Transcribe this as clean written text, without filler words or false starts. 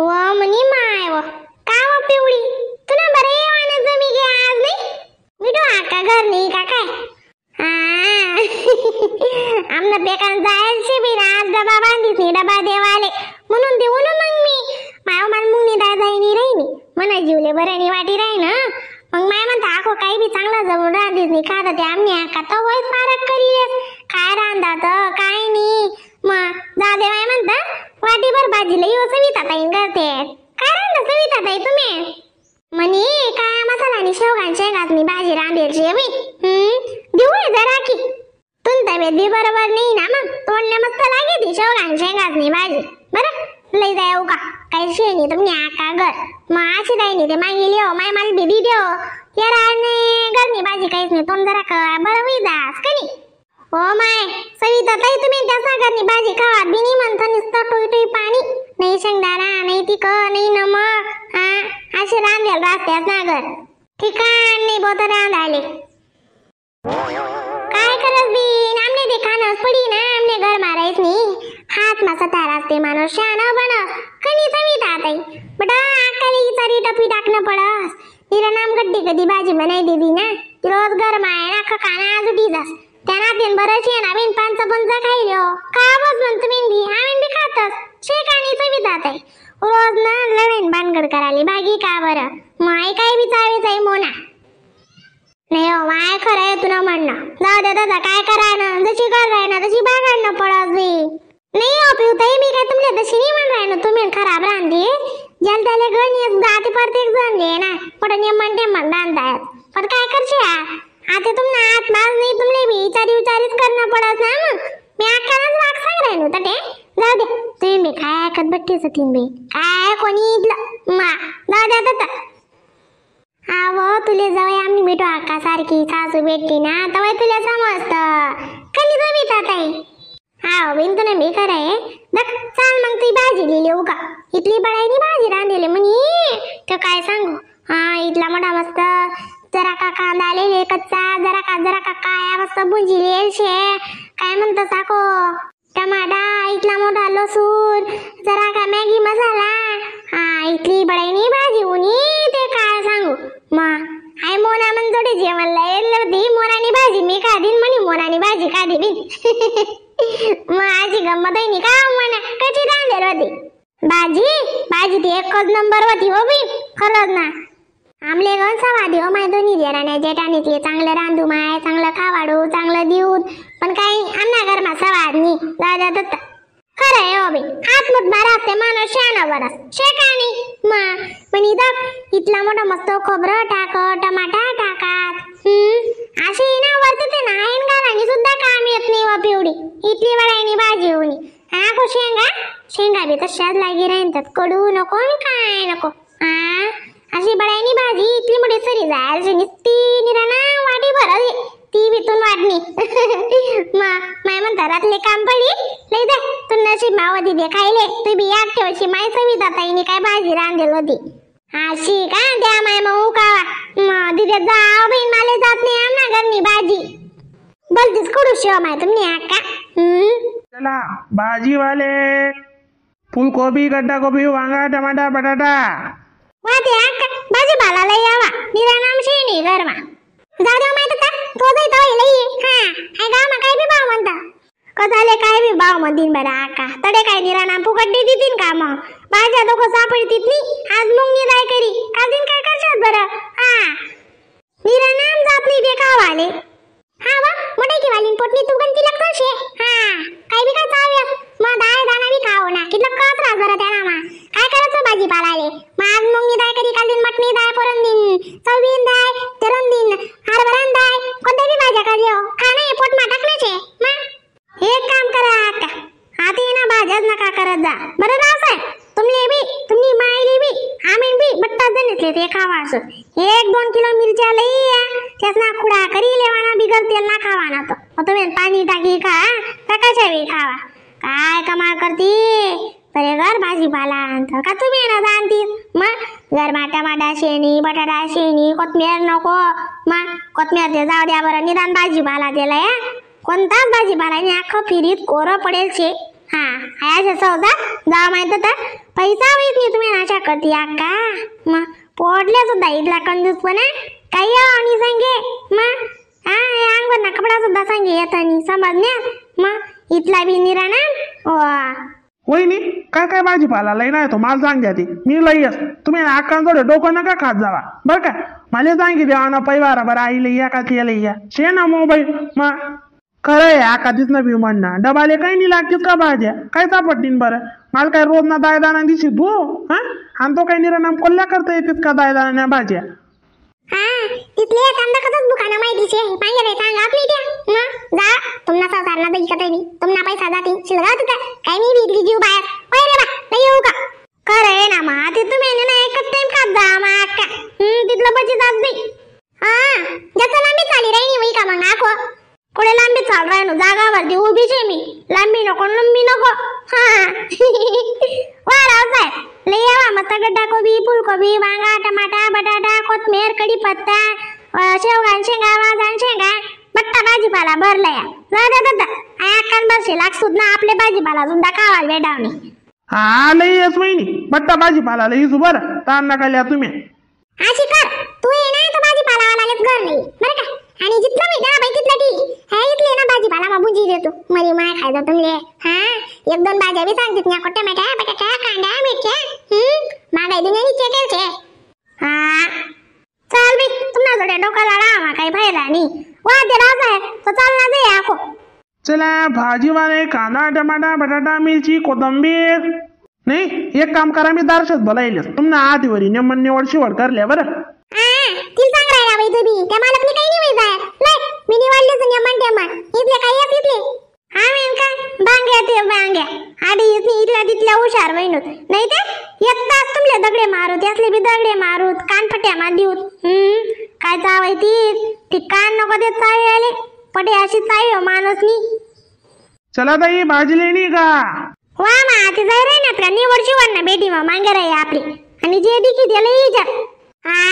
व म्हणी माय व का व पिवळी तुला बरे वाण जमी गे आज नाही मिठू आका घर नाही का काय आमना बेकान जायचे बी आज डबा बांधीस नाही डबा देवाले म्हणून देऊ ना मग मी माय मान मुंगनी दादाई नाही राहिनी मना जीवले बरे नाही वाटी राही ना मग माय म्हणता आखो काही बी चांगला जमून राहतीस नाही खाता ते आम्ही आका तर वयच फारक करीस काय रांधात काय नाही मग दादे माय म्हणता वाटीभर भाजीला येऊ सविता ताई करते काय रांधा सविता ताई तुम्ही म्हणे काय मसाला आणि शेवगांच्या शेंगातनी भाजी रांधायची बाई देऊ जरा की तुम तब्येत बी बरोबर नाही ना मग तोंडने मस्त लागे ती शेवगांच्या शेंगातनी भाजी बरं लई जाऊ का काही शेणी तुम्ही आका घर मग अशी दाईनी ते मागेली हो माय मला बी देव याराने घरनी भाजी काहीच नाही तोंड जरा का बरं होई दास कनी हो माय सविता ताई तुम्ही त्या सागरनी भाजी खावा बिनी म्हणता नुसतं टोई टोई पाणी नाही शेंगदाणा नाही तिखट नाही नमक असे रांधेल राहत्यात ना घर ठिकाण नाही बोत रांधाले काय करत बिन आमने ते खाणं पडी ना आमने घर मारायच नाही हात मा सतार असते माणूस शान बन कणी सविता ताई बट आकाली चारी टपी टाकणं पडस तिला नाम गड्डी कधी भाजी बनाई दिली ना रोज घर माय ना खाना आज उठी जास त्यांना तीन बरंच ना बिन पांच पंच खायलो का बस म्हणतो मी बी आम्ही बी खातस शेकाणी सविता ताई रोज ना लढाईन भानगड कराली भागी का बरं माय काय बी चावेच आहे मोना नाही हो माय खरं आहे तुला म्हणणं जाऊ दे दादा काय करायनं जशी कर राही ना तशी भागाडणं पडत बी नाही हो पिवताई मी काय तुमच्या तशी नाही म्हण राही ना तुम्ही खराब रांधी ज्याला त्याला गण जाती प्रत्येक जण घे ना पण नेमन टेमन रांधतायत पण काय करशी आता तुमना आत माज नाही तुमले बी विचारीच करणं पडत ना मग मी आकालाच वाग सांग राही ना तटे जाऊ दे तुम्ही बी काय ऐकत बट्टीच तीन बी काय कोणी इथलं मा जाऊ दे आता आव तुले जवळ आम्ही मिठू आका सारखी सासू भेटली ना तवय तुला समजत कधी सविता ताई हाव बिन तुला मी खरंय दक चाल मग ती भाजी लिहिली का इथली बळाईनी भाजी रांधली म्हणे तर काय सांगू इथला मोठा मस्त जरा का कांदा आलेले कच्चा जरा का काय मस्त भुंजिले शे काय म्हणतो साको टमाटा इथला मोठा लसूण जरा का मॅगी मसाला इथली बळाईनी भाजी उनी ते काय सांगू मग हाय मोना मन जोडे जेवण लायलं ती मोनानी भाजी मी खादीन म्हणे मोनानी भाजी खादी बिन मग आजी गंमत आहे नी का म्हणा कशी रांधेल होती भाजी ती एकच नंबर होती हो बी खरंच ना आमले गण सवादी हो माय दोन्ही देराण्या जेठानीतले चांगलं रांधू माय चांगलं खावाडू चांगलं देऊन पण काही अन्ना घरमा सवाद नी दादा दत्त खरं आहे हो बी आतमत बारा असते माणूस शान बरस शेकाणी पण इथं इथला मोठा मस्त खोबरं टाक टमाटा टाकात अशी ना वर्तते ना आईन घालानी सुद्धा काम येत नाही वा पिवडी इथली वडाईनी भाजी होणी को शेंगा बी तशाच लागी राहतात कडू नको काय नको अशी बडाईनी भाजी इथली मोठी सरी जायची निस्ती निराना वाटी भरली ती बितून वाटणी माय म्हणता रातले काम पडी लई दे तू नशीब मावती दे खायले तू बी याद ठेवशी माय सविता ताईने काय भाजी रांधेल होती अशी का द्या माय मग उकावा दिदे जाव बहीण माले जात नाही आमना घरनी भाजी बलतीच कडू शिव माय तुम्ही आका चला भाजी वाले फूलगोभी गड्डा गोभी वांगा टमाटा बटाटा वाते आका भाजी पाला लई यावा निरानाम शेणी घरमा जाऊ दे माहित का तो जाई तो लई हाय गामा काय बी भाव म्हणता कसाले काय बी भाव म्हणतीन बरं आका तडे काय निरानाम फुकट देतीन का मग भाज्या दोघं सापडतीत नी आज मग मी जाय करी काल काय करशात बरं निरानाम जात नाही देखावाले वा मोठे की वालीन पोटनी तू गंती लागतो शे काय बी काय चाव्या मग दाय दाना बी खाओ ना कितलं कत रास बरं त्याला मा काय करायचं भाजी पालाले मग आज मग मी दाय करी काल दिन मटणी दाय परन दिन चवबीन दाय तेरण दिन हरभरण दाय कोणत्या बी भाज्या करी हो खाणे पोट मा टाकण्याचे मग एक काम करा आता हाती ना भाज्याच नका करत जा बरं रासाय तुमले बी तुम्ही मायले बी आम्ही बी बट्टा जणितले ते खावा असं 1-2 किलो मिरच्या लई त्यासना खुडा करी लेवाना बिगर तेल ना खावा ना तो तुम्ही पाणी टाकी खा कशा बी खावा काय कमाल करती बरे घर भाजीपाला का तुम्ही ना जाणती मग घरमा टमाटा शेणी बटाटा शेणी कोथमीर नको मग कोथमीर ते जाऊ द्या बरं निदान भाजीपाला दिला या कोणताच भाजीपाला अख्खं फिरीत कोरं पडेल शे हा आया सौदा जा माहित तर पैसा होईत नाही तुम्ही नाशा करती अक्का मग पोडले सुद्धा इथला कंजूसपणा काही आणि सांगे मग हा अंगवर ना कपडा सुद्धा सांगे येतानी समजण्यात मग इथला बी निराणा वा वहिनी काय काय भाजीपाला लई नाही तो मला सांग द्या ती मी लई येस तुम्ही आकांकडे डोकं नका खात जावा बरं का मला सांगी द्या ना पैवारा बरं आईला या का तिला या शे ना मोबाईल मग खरं आहे आकादीच ना बी म्हणणार डबाले काही नाही लागतील का भाज्या काय सापडतील बरं मला काय रोज ना दायदाना दिशी तू हा आणि तो काही निराणाम कोल्हा करता येतेच का दायदाना भाज्या हा तिथले कांदा कसं दुकाना माहितीचे पाहिजे रे सांगा आपली त्या मग जा तुमना सासरना तर इकत आहे तुमना पैसा जाती शिलगाव का काही नाही विकली जीव बाहेर होय रे बा नाही येऊ का खरं आहे ना मा ते तुम्ही ना एकच टाइम खात जा मा अक्का तिथलं बची जात नाही हा जास्त लांबी चाली राही नाही का मग नाको कुठे लांबी चाल राही नो जागावरती उभीच आहे मी लांबी नको लंबी नको हा वा रावसाहेब लई यावा मस्त गड्डा कोबी फुलकोबी वांगा टमाटा बटाटा कोथमीर कढीपत्ता शेवगा शेंगा वाजन शेंगा बट्टा भाजीपाला भरलाय जा दादा आया कान बसले लागसूद ना आपले भाजीपाला सुद्धा खावाल वेडावणी हा लई येस वहिनी बट्टा भाजीपाला लई बरं ताण नका लिया तुम्ही अशी कर तू ये ना तर भाजीपाला आलाच घर नाही बरं का आणि जितलं मी का बाई तिथलं ठी हे इथले ना भाजीपाला मग बुजी देतो मरी माय खायचा तुमले हा एक दोन भाज्या बी सांगते ना टमाटा बटाटा कांदा मिरच्या मागाई दुनियानी चेटेल छे हा चल बी तुम्हाला जोडे डोकाला राहा काही बाहेर आणि वा ते राजा आहे तो चाल ना दे आखो चला भाजीवाले कांदा टमाटा बटाटा मिरची कोथंबीर नाही एक काम करा मी दारशात बोलायले तुम्हाला आधीवरी नेमन निवड शिवड करल्या बरं ती सांग राहिला बाई तुम्ही त्या मालकने काही नाही माहित आहे लय मी निवडलेच नेमन टेमन इथले काही येत इथले हा मेन काय बांग्या ते बांग्या आधी इथल्या तिथल्या हुशार बहिणूत नाही ते एक तास तुमले दगडे मारूत असले बी दगडे मारूत कानपट्या मारूत काय चावाय ती कान नको ते चावी आले पटे अशी चावी हो माणूसनी चला ताई भाजी लेणी का वा मा ते जाय रे ना निवड शिवण ना बेटी मग मांगे राही आपली आणि जे दिकी त्याला विचार हा